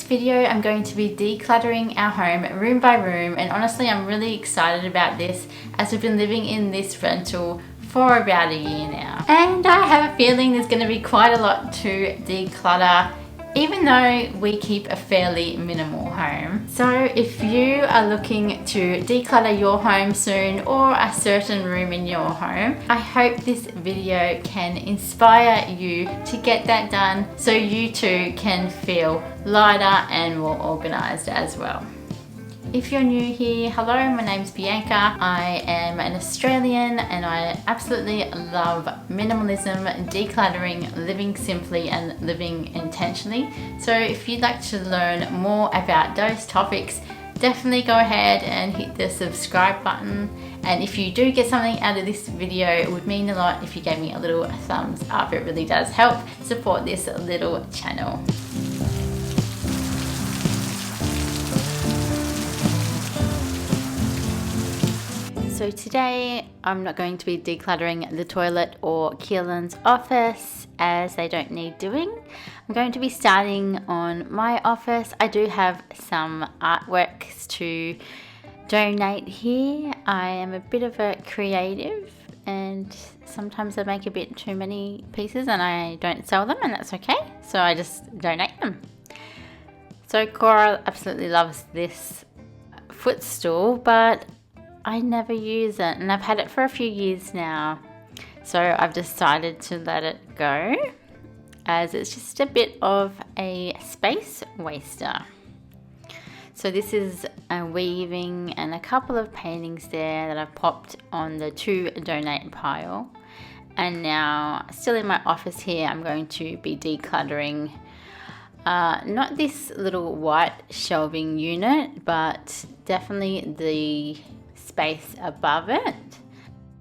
video, I'm going to be decluttering our home room by room, and honestly I'm really excited about this as we've been living in this rental for about a year now. And I have a feeling there's going to be quite a lot to declutter, even though we keep a fairly minimal home. So if you are looking to declutter your home soon, or a certain room in your home, I hope this video can inspire you to get that done so you too can feel lighter and more organized as well. If you're new here, hello, my name's Bianca. I am an Australian and I absolutely love minimalism, decluttering, living simply and living intentionally. So if you'd like to learn more about those topics, definitely go ahead and hit the subscribe button. And if you do get something out of this video, it would mean a lot if you gave me a little thumbs up. It really does help support this little channel. So today I'm not going to be decluttering the toilet or Keelan's office, as they don't need doing. I'm going to be starting on my office. I do have some artworks to donate here. I am a bit of a creative and sometimes I make a bit too many pieces and I don't sell them, and that's okay. So I just donate them. So Cora absolutely loves this footstool, but I never use it, and I've had it for a few years now, so I've decided to let it go as it's just a bit of a space waster. So this is a weaving and a couple of paintings there that I've popped on the to donate pile, and now still in my office here I'm going to be decluttering not this little white shelving unit, but definitely the space above it.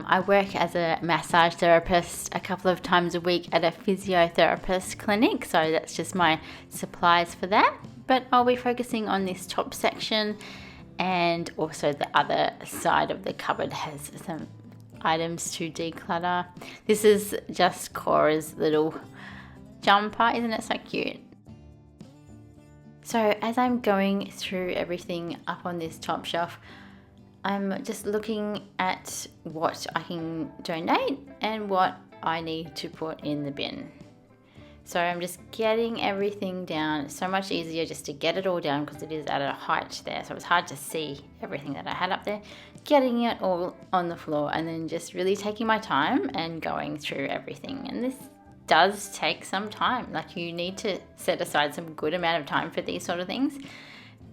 I work as a massage therapist a couple of times a week at a physiotherapist clinic, so that's just my supplies for that. But I'll be focusing on this top section, and also the other side of the cupboard has some items to declutter. This is just Cora's little jumper, isn't it so cute? So as I'm going through everything up on this top shelf, I'm just looking at what I can donate and what I need to put in the bin. So I'm just getting everything down. It's so much easier just to get it all down because it is at a height there, so it's hard to see everything that I had up there. Getting it all on the floor and then just really taking my time and going through everything. And this does take some time. Like, you need to set aside some good amount of time for these sort of things.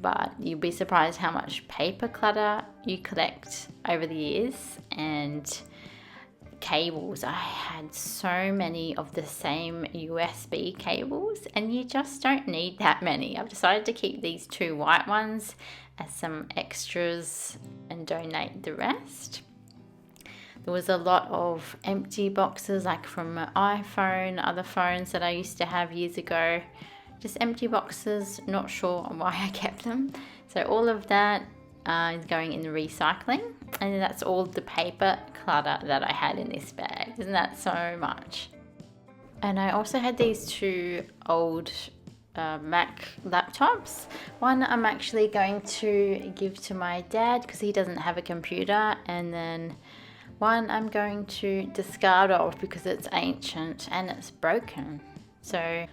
But you'll be surprised how much paper clutter you collect over the years. And cables, I had so many of the same USB cables, and you just don't need that many. I've decided to keep these 2 white ones as some extras and donate the rest. There was a lot of empty boxes, like from my iPhone, other phones that I used to have years ago. Just empty boxes, not sure why I kept them. So all of that is going in the recycling, and that's all the paper clutter that I had in this bag. Isn't that so much? And I also had these 2 old Mac laptops. One I'm actually going to give to my dad because he doesn't have a computer, and then one I'm going to discard off because it's ancient and it's broken. So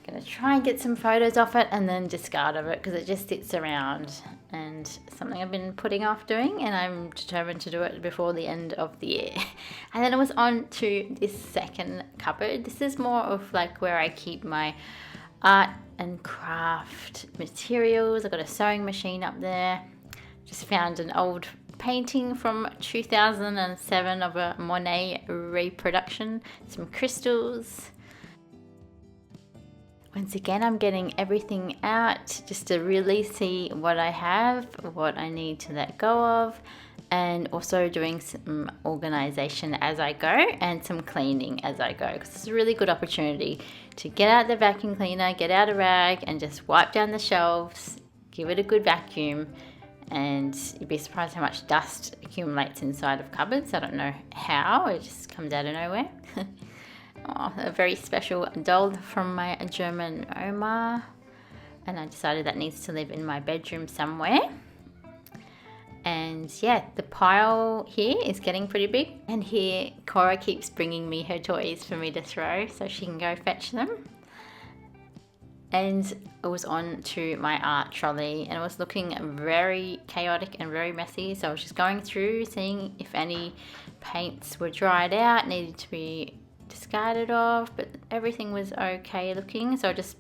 gonna try and get some photos off it and then discard of it because it just sits around, and something I've been putting off doing, and I'm determined to do it before the end of the year. And then it was on to this second cupboard. This is more of like where I keep my art and craft materials. I've got a sewing machine up there. Just found an old painting from 2007 of a Monet reproduction, some crystals. Once again, I'm getting everything out just to really see what I have, what I need to let go of, and also doing some organization as I go and some cleaning as I go, because it's a really good opportunity to get out the vacuum cleaner, get out a rag and just wipe down the shelves, give it a good vacuum, and you'd be surprised how much dust accumulates inside of cupboards. I don't know how, it just comes out of nowhere. Oh, a very special doll from my German Oma. and I decided that needs to live in my bedroom somewhere. And yeah, the pile here is getting pretty big, and here Cora keeps bringing me her toys for me to throw so she can go fetch them. And it was on to my art trolley, and it was looking very chaotic and very messy, so I was just going through seeing if any paints were dried out, needed to be discarded of, but everything was okay looking, so I just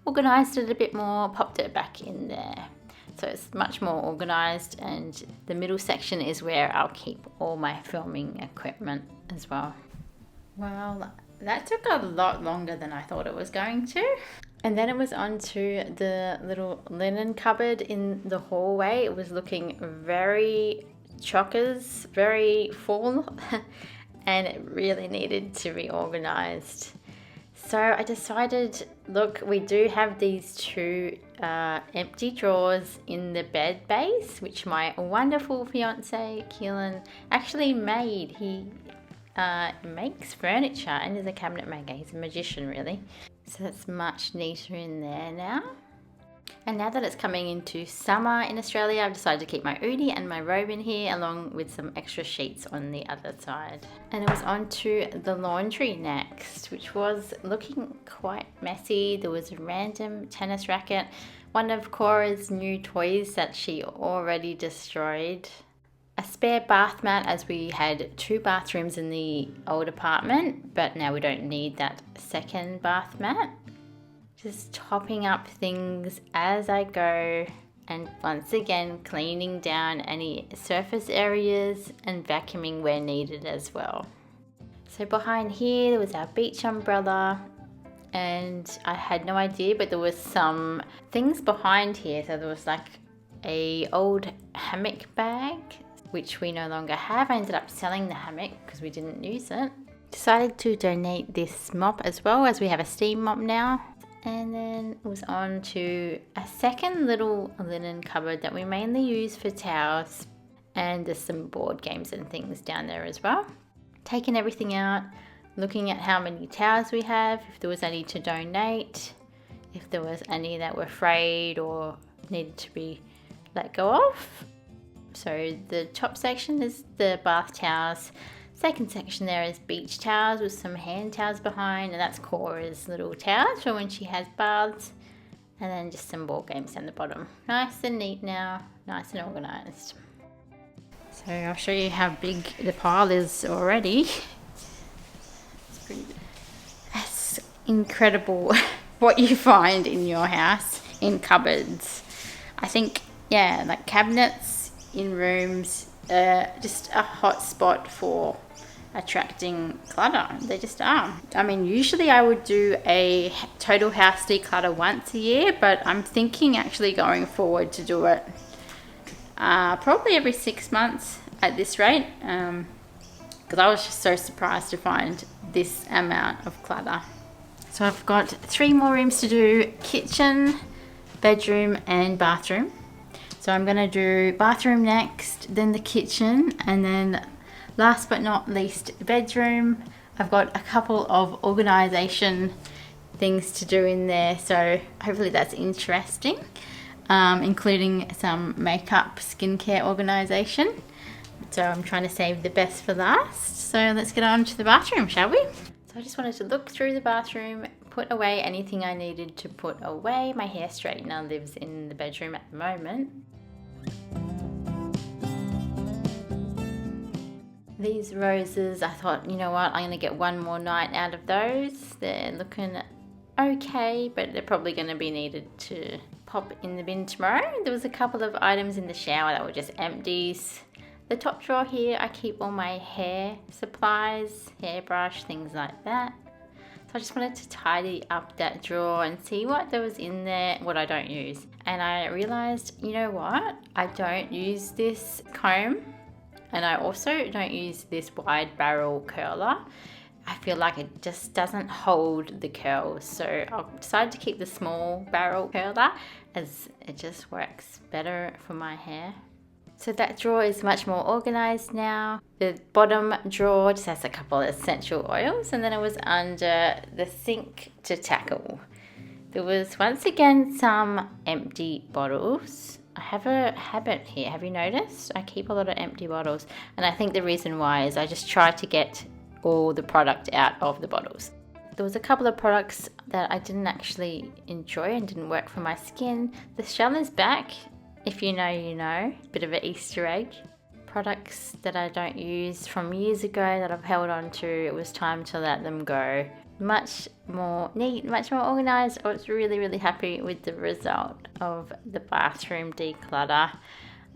organised it a bit more, popped it back in there. So it's much more organised, and the middle section is where I'll keep all my filming equipment as well. Well, that took a lot longer than I thought it was going to. And then it was onto the little linen cupboard in the hallway. It was looking very chockers, very full, and it really needed to be organised. So I decided, look, we do have these two empty drawers in the bed base, which my wonderful fiance Keelan actually made. He makes furniture and is a cabinet maker. He's a magician, really. So that's much neater in there now. And now that it's coming into summer in Australia, I've decided to keep my hoodie and my robe in here, along with some extra sheets on the other side. And it was on to the laundry next, which was looking quite messy. There was a random tennis racket, one of Cora's new toys that she already destroyed, a spare bath mat, as we had 2 bathrooms in the old apartment, but now we don't need that second bath mat. Just topping up things as I go, and once again cleaning down any surface areas and vacuuming where needed as well. So behind here there was our beach umbrella, and I had no idea, but there was some things behind here. So there was like a old hammock bag, which we no longer have. I ended up selling the hammock because we didn't use it. Decided to donate this mop as well, as we have a steam mop now. And then it was on to a second little linen cupboard that we mainly use for towels, and there's some board games and things down there as well. Taking everything out, looking at how many towels we have, if there was any to donate, if there was any that were frayed or needed to be let go of. So the top section is the bath towels. Second section there is beach towels with some hand towels behind, and that's Cora's little towels for when she has baths. And then just some board games down the bottom. Nice and neat now, nice and organised. So I'll show you how big the pile is already. That's incredible what you find in your house in cupboards. I think, yeah, like cabinets in rooms, just a hot spot for attracting clutter. They just are. I mean, usually I would do a total house declutter once a year, but I'm thinking actually going forward to do it probably every 6 months at this rate, because I was just so surprised to find this amount of clutter. So I've got 3 more rooms to do: kitchen, bedroom and bathroom. So I'm going to do bathroom next, then the kitchen, and then last but not least, bedroom. I've got a couple of organisation things to do in there, so hopefully that's interesting, including some makeup, skincare organisation. So I'm trying to save the best for last. So let's get on to the bathroom, shall we? So I just wanted to look through the bathroom, put away anything I needed to put away. My hair straightener lives in the bedroom at the moment. These roses, I thought, you know what, I'm going to get one more night out of those. They're looking okay, but they're probably going to be needed to pop in the bin tomorrow. There was a couple of items in the shower that were just empties. The top drawer here, I keep all my hair supplies, hairbrush, things like that. So I just wanted to tidy up that drawer and see what there was in there, what I don't use. And I realized, you know what, I don't use this comb, and I also don't use this wide barrel curler. I feel like it just doesn't hold the curls, so I've decided to keep the small barrel curler, as it just works better for my hair. So that drawer is much more organised now. The bottom drawer just has a couple of essential oils, and then it was under the sink to tackle There was once again some empty bottles. I have a habit here, have you noticed? I keep a lot of empty bottles, and I think the reason why is I just try to get all the product out of the bottles. There was a couple of products that I didn't actually enjoy and didn't work for my skin. The shell is back. If you know, you know. Bit of an Easter egg. Products that I don't use from years ago that I've held on to, it was time to let them go. Much more neat, much more organized. I was really happy with the result of the bathroom declutter.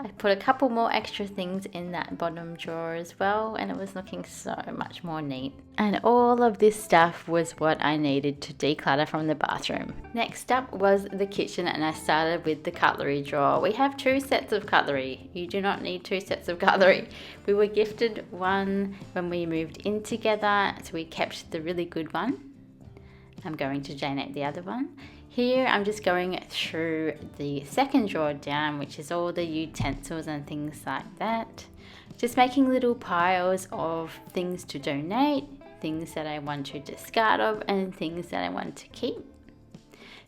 I put a couple more extra things in that bottom drawer as well, and it was looking so much more neat. And all of this stuff was what I needed to declutter from the bathroom. Next up was the kitchen, and I started with the cutlery drawer. We have 2 sets of cutlery. You do not need 2 sets of cutlery. We were gifted one when we moved in together, so we kept the really good one. I'm going to donate the other one. Here I'm just going through the second drawer down, which is all the utensils and things like that. Just making little piles of things to donate, things that I want to discard of, and things that I want to keep.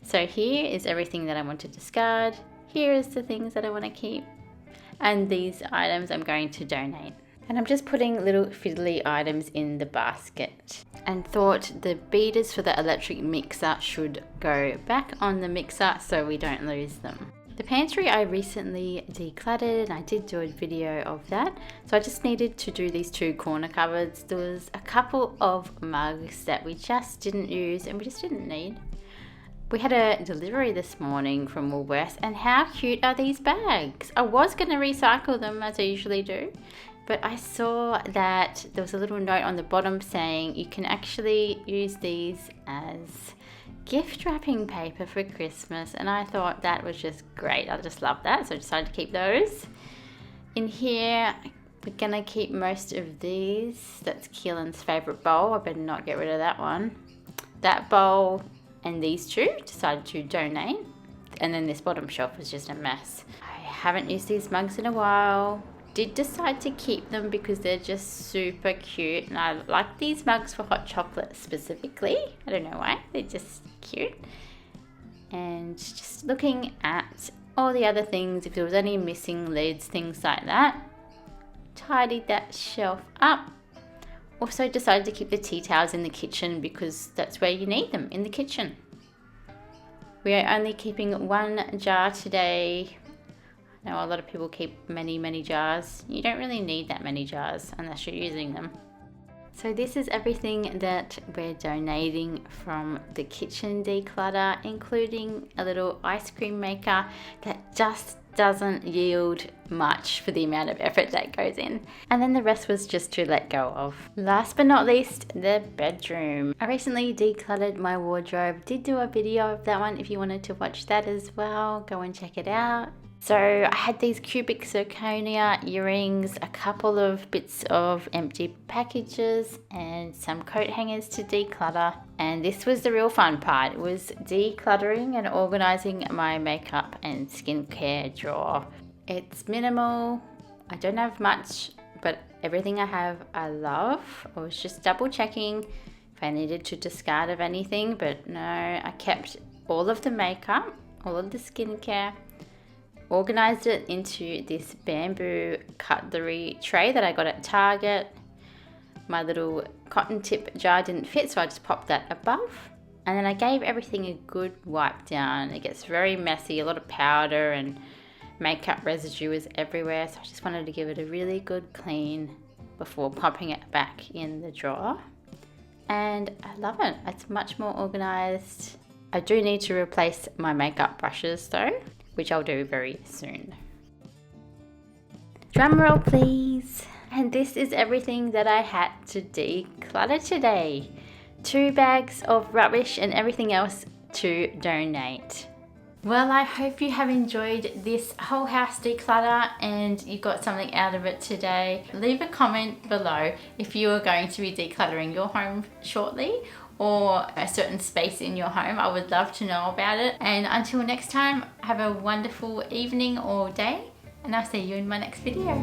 So here is everything that I want to discard. Here is the things that I want to keep. And these items I'm going to donate. And I'm just putting little fiddly items in the basket, and thought the beaters for the electric mixer should go back on the mixer so we don't lose them. The pantry I recently decluttered, and I did do a video of that, so I just needed to do these 2 corner cupboards. There was a couple of mugs that we just didn't use and we just didn't need. We had a delivery this morning from Woolworths, and how cute are these bags? I was going to recycle them as I usually do, but I saw that there was a little note on the bottom saying you can actually use these as gift wrapping paper for Christmas, and I thought that was just great. I just love that, so I decided to keep those. In here, we're gonna keep most of these. That's Keelan's favourite bowl. I better not get rid of that one. That bowl and these 2 decided to donate, and then this bottom shelf was just a mess. I haven't used these mugs in a while. Did decide to keep them because they're just super cute, and I like these mugs for hot chocolate specifically. I don't know why, they're just cute. And just looking at all the other things, if there was any missing lids, things like that. Tidied that shelf up. Also decided to keep the tea towels in the kitchen because that's where you need them, in the kitchen. We are only keeping 1 jar today. Now a lot of people keep many jars. You don't really need that many jars unless you're using them. So this is everything that we're donating from the kitchen declutter, including a little ice cream maker that just doesn't yield much for the amount of effort that goes in. And then the rest was just to let go of. Last but not least, the bedroom. I recently decluttered my wardrobe. Did do a video of that one. If you wanted to watch that as well, go and check it out. So I had these cubic zirconia earrings, a couple of bits of empty packages, and some coat hangers to declutter. And this was the real fun part. It was decluttering and organizing my makeup and skincare drawer. It's minimal. I don't have much, but everything I have I love. I was just double checking if I needed to discard of anything, but no, I kept all of the makeup, all of the skincare, organized it into this bamboo cutlery tray that I got at Target. My little cotton tip jar didn't fit, so I just popped that above. And then I gave everything a good wipe down. It gets very messy, a lot of powder and makeup residue is everywhere, so I just wanted to give it a really good clean before popping it back in the drawer. And I love it. It's much more organized. I do need to replace my makeup brushes though, which I'll do very soon. Drum roll please. And this is everything that I had to declutter today. 2 bags of rubbish and everything else to donate. Well, I hope you have enjoyed this whole house declutter and you got something out of it today. Leave a comment below if you are going to be decluttering your home shortly, or a certain space in your home. I would love to know about it. And until next time, have a wonderful evening or day, and I'll see you in my next video.